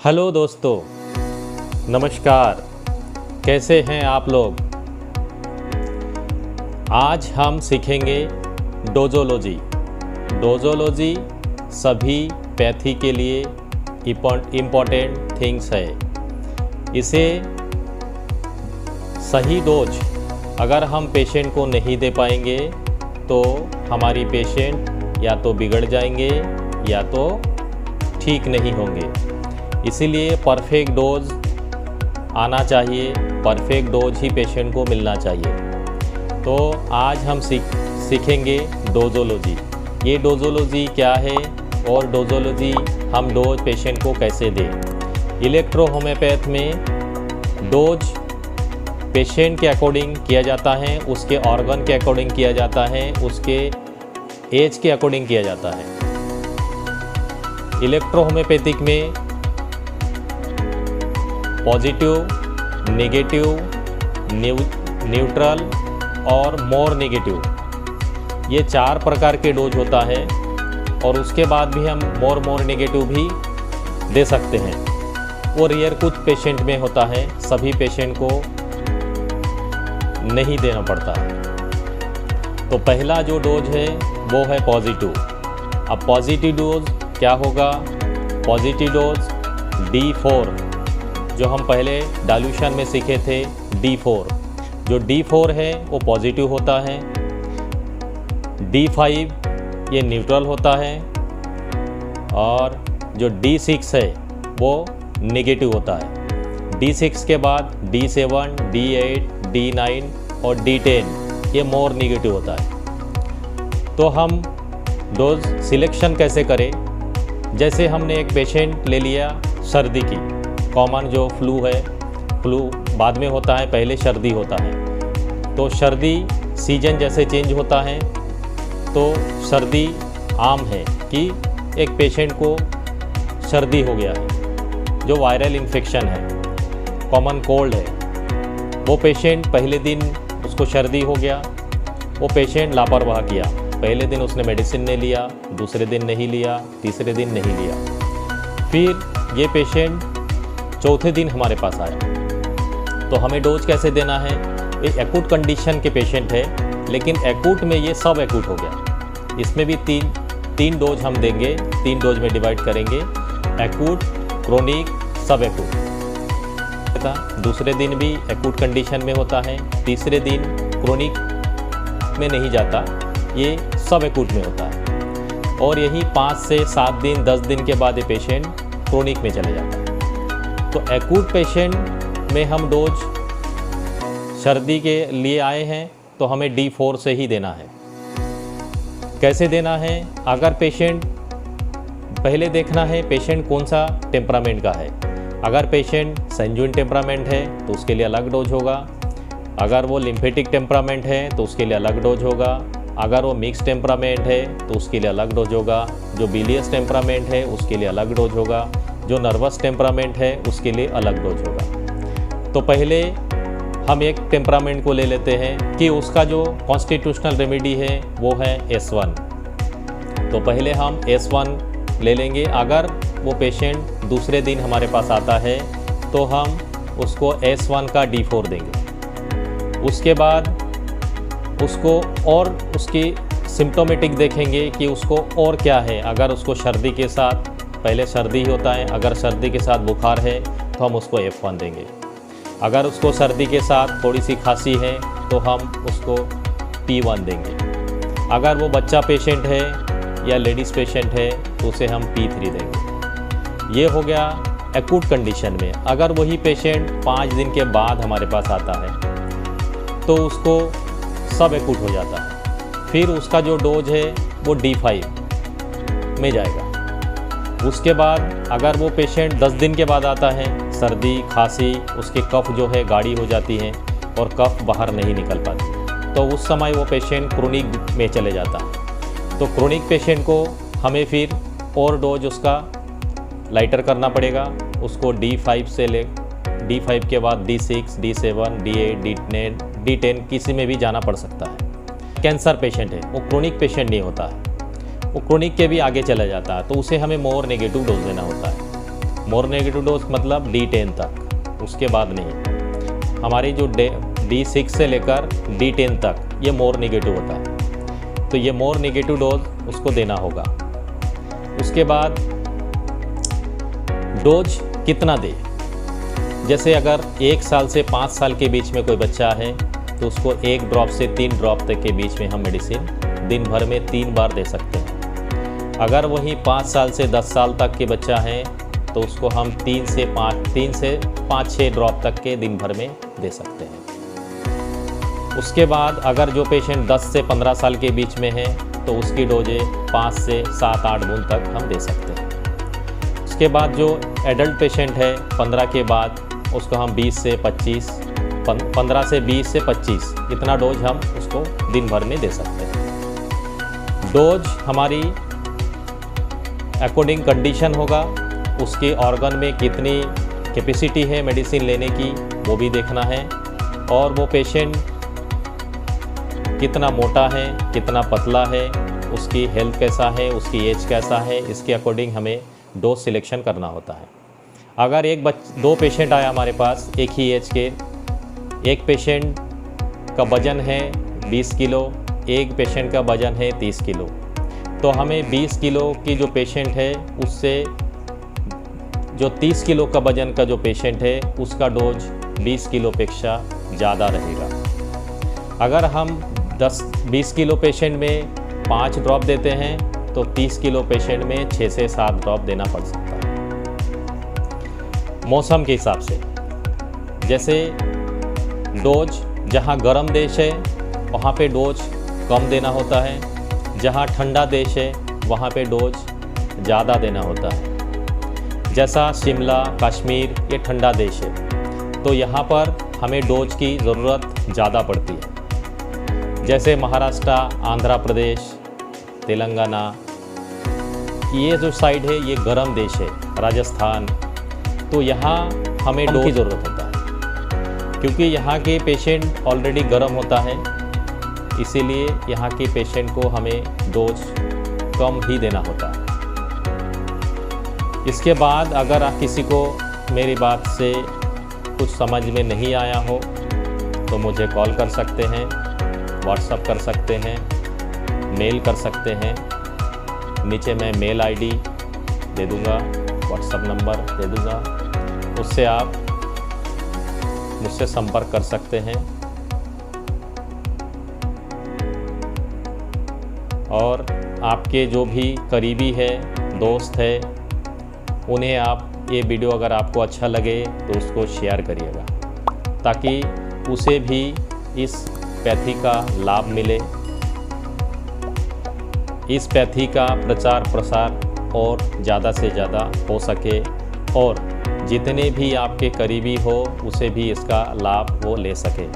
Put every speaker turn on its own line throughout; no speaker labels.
Hello दोस्तों, नमस्कार। कैसे हैं आप लोग। आज हम सीखेंगे डोजोलॉजी। डोजोलॉजी सभी पैथी के लिए इम्पॉर्टेंट थिंग्स है। इसे सही डोज अगर हम पेशेंट को नहीं दे पाएंगे तो हमारी पेशेंट या तो बिगड़ जाएंगे या तो ठीक नहीं होंगे। इसीलिए परफेक्ट डोज आना चाहिए, परफेक्ट डोज ही पेशेंट को मिलना चाहिए। तो आज हम सीखेंगे डोजोलॉजी। ये डोजोलॉजी क्या है और डोजोलॉजी हम डोज पेशेंट को कैसे दें। इलेक्ट्रो होम्योपैथ में डोज पेशेंट के अकॉर्डिंग किया जाता है, उसके ऑर्गन के अकॉर्डिंग किया जाता है, उसके एज के अकॉर्डिंग किया जाता है। इलेक्ट्रो होम्योपैथिक में पॉजिटिव, नेगेटिव, न्यूट्रल और मोर नेगेटिव, ये 4 प्रकार के डोज होता है। और उसके बाद भी हम मोर नेगेटिव भी दे सकते हैं। वो रेयर कुछ पेशेंट में होता है, सभी पेशेंट को नहीं देना पड़ता है। तो पहला जो डोज है वो है पॉजिटिव। अब पॉजिटिव डोज क्या होगा। पॉजिटिव डोज D4, जो हम पहले डाइल्यूशन में सीखे थे D4, जो D4 है वो पॉजिटिव होता है। D5 ये न्यूट्रल होता है और जो D6 है वो नेगेटिव होता है। D6 के बाद D7, D8, D9 और D10 ये मोर नेगेटिव होता है। तो हम डोज सिलेक्शन कैसे करें। जैसे हमने एक पेशेंट ले लिया सर्दी की, कॉमन जो फ्लू है, फ्लू बाद में होता है, पहले सर्दी होता है। तो सर्दी सीजन जैसे चेंज होता है तो सर्दी आम है कि एक पेशेंट को सर्दी हो गया है, जो वायरल इन्फेक्शन है, कॉमन कोल्ड है। वो पेशेंट पहले दिन उसको सर्दी हो गया, वो पेशेंट लापरवाह किया। पहले दिन उसने मेडिसिन नहीं लिया, दूसरे दिन नहीं लिया, तीसरे दिन नहीं लिया। फिर ये पेशेंट चौथे दिन हमारे पास आया। तो हमें डोज कैसे देना है। ये एक्यूट कंडीशन के पेशेंट है, लेकिन एक्यूट में ये सब एक्यूट हो गया। इसमें भी तीन डोज हम देंगे, 3 डोज में डिवाइड करेंगे, एक्यूट, क्रोनिक, सब एक्यूट। दूसरे दिन भी एक्यूट कंडीशन में होता है, तीसरे दिन क्रोनिक में नहीं जाता, ये सब एक्यूट में होता है। और यही 5 से 7 दिन 10 दिन के बाद ये पेशेंट क्रोनिक में चले जाता है। तो एक्यूट पेशेंट में हम डोज सर्दी के लिए आए हैं तो हमें D4 से ही देना है। कैसे देना है। अगर पेशेंट पहले देखना है पेशेंट कौन सा टेम्परामेंट का है। अगर पेशेंट सेंजुइन टेम्परामेंट है तो उसके लिए अलग डोज होगा। अगर वो लिम्फेटिक टेम्परामेंट है तो उसके लिए अलग डोज होगा। अगर वो मिक्स टेम्परामेंट है तो उसके लिए अलग डोज होगा। जो बिलियस टेम्परामेंट है उसके लिए अलग डोज होगा। जो नर्वस टेम्परामेंट है उसके लिए अलग डोज होगा। तो पहले हम एक टेम्परामेंट को ले लेते हैं कि उसका जो कॉन्स्टिट्यूशनल रेमेडी है वो है S1। तो पहले हम S1 ले लेंगे। अगर वो पेशेंट दूसरे दिन हमारे पास आता है तो हम उसको S1 का D4 देंगे। उसके बाद उसको और उसकी सिम्टोमेटिक देखेंगे कि उसको और क्या है। अगर उसको सर्दी के साथ, पहले सर्दी ही होता है, अगर सर्दी के साथ बुखार है तो हम उसको F1 देंगे। अगर उसको सर्दी के साथ थोड़ी सी खांसी है तो हम उसको P1 देंगे। अगर वो बच्चा पेशेंट है या लेडीज़ पेशेंट है तो उसे हम P3 देंगे। ये हो गया एक्यूट कंडीशन में। अगर वही पेशेंट 5 दिन के बाद हमारे पास आता है तो उसको सब एक्यूट हो जाता है। फिर उसका जो डोज है वो D5 में जाएगा। उसके बाद अगर वो पेशेंट 10 दिन के बाद आता है, सर्दी, खांसी, उसके कफ जो है गाढ़ी हो जाती है और कफ बाहर नहीं निकल पाती, तो उस समय वो पेशेंट क्रोनिक में चले जाता है। तो क्रोनिक पेशेंट को हमें फिर और डोज उसका लाइटर करना पड़ेगा। उसको D5 से ले, D5 के बाद D6, D7, D8, D10 किसी में भी जाना पड़ सकता है। कैंसर पेशेंट है, वो क्रोनिक पेशेंट नहीं होता है, वो क्रोनिक के भी आगे चला जाता है, तो उसे हमें मोर नेगेटिव डोज देना होता है। मोर नेगेटिव डोज मतलब D10 तक, उसके बाद नहीं। हमारी जो D6 से लेकर D10 तक ये मोर नेगेटिव होता है, तो ये मोर नेगेटिव डोज उसको देना होगा। उसके बाद डोज कितना दे, जैसे अगर 1 साल से 5 साल के बीच में कोई बच्चा है तो उसको 1 ड्रॉप से 3 ड्रॉप तक के बीच में हम मेडिसिन दिन भर में 3 बार दे सकते हैं। अगर वही 5 साल से 10 साल तक के बच्चा है तो उसको हम 3 से 5-6 ड्रॉप तक के दिन भर में दे सकते हैं। उसके बाद अगर जो पेशेंट 10 से 15 साल के बीच में है तो उसकी डोजे 5 से 7-8 बूंद तक हम दे सकते हैं। उसके बाद जो एडल्ट पेशेंट है 15 के बाद उसको हम 15 से 20 से 25 इतना डोज हम उसको दिन भर में दे सकते हैं। डोज हमारी अकॉर्डिंग कंडीशन होगा, उसके ऑर्गन में कितनी कैपेसिटी है मेडिसिन लेने की वो भी देखना है, और वो पेशेंट कितना मोटा है, कितना पतला है, उसकी हेल्थ कैसा है, उसकी एज कैसा है, इसके अकॉर्डिंग हमें डोज सिलेक्शन करना होता है। अगर 2 पेशेंट आया हमारे पास एक ही एज के, एक पेशेंट का वज़न है 20 किलो, एक पेशेंट का वज़न है 30 किलो, तो हमें 20 किलो की जो पेशेंट है उससे जो 30 किलो का वज़न का जो पेशेंट है उसका डोज 20 किलो पेक्षा ज़्यादा रहेगा। अगर हम 20 किलो पेशेंट में 5 ड्रॉप देते हैं तो 30 किलो पेशेंट में 6 से 7 ड्रॉप देना पड़ सकता है। मौसम के हिसाब से, जैसे डोज जहाँ गर्म देश है वहाँ पे डोज कम देना होता है, जहाँ ठंडा देश है वहाँ पे डोज ज़्यादा देना होता है। जैसा शिमला, कश्मीर ये ठंडा देश है तो यहाँ पर हमें डोज की ज़रूरत ज़्यादा पड़ती है। जैसे महाराष्ट्र, आंध्र प्रदेश, तेलंगाना ये जो साइड है ये गर्म देश है, राजस्थान, तो यहाँ हमें डोज की ज़रूरत होता है क्योंकि यहाँ के पेशेंट ऑलरेडी गर्म होता है, इसीलिए यहाँ के पेशेंट को हमें डोज कम ही देना होता है। इसके बाद अगर आप किसी को मेरी बात से कुछ समझ में नहीं आया हो तो मुझे कॉल कर सकते हैं, व्हाट्सएप कर सकते हैं, मेल कर सकते हैं। नीचे मैं मेल आईडी दे दूँगा, व्हाट्सएप नंबर दे दूँगा, उससे आप मुझसे संपर्क कर सकते हैं। और आपके जो भी करीबी है, दोस्त है, उन्हें आप ये वीडियो अगर आपको अच्छा लगे तो उसको शेयर करिएगा ताकि उसे भी इस पैथी का लाभ मिले। इस पैथी का प्रचार प्रसार और ज़्यादा से ज़्यादा हो सके और जितने भी आपके करीबी हो उसे भी इसका लाभ वो ले सके।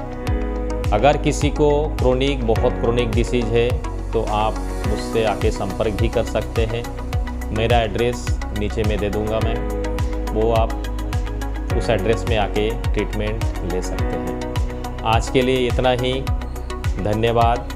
अगर किसी को बहुत क्रोनिक डिसीज़ है तो आप मुझसे आके संपर्क भी कर सकते हैं। मेरा एड्रेस नीचे में दे दूंगा मैं, वो आप उस एड्रेस में आके ट्रीटमेंट ले सकते हैं। आज के लिए इतना ही, धन्यवाद।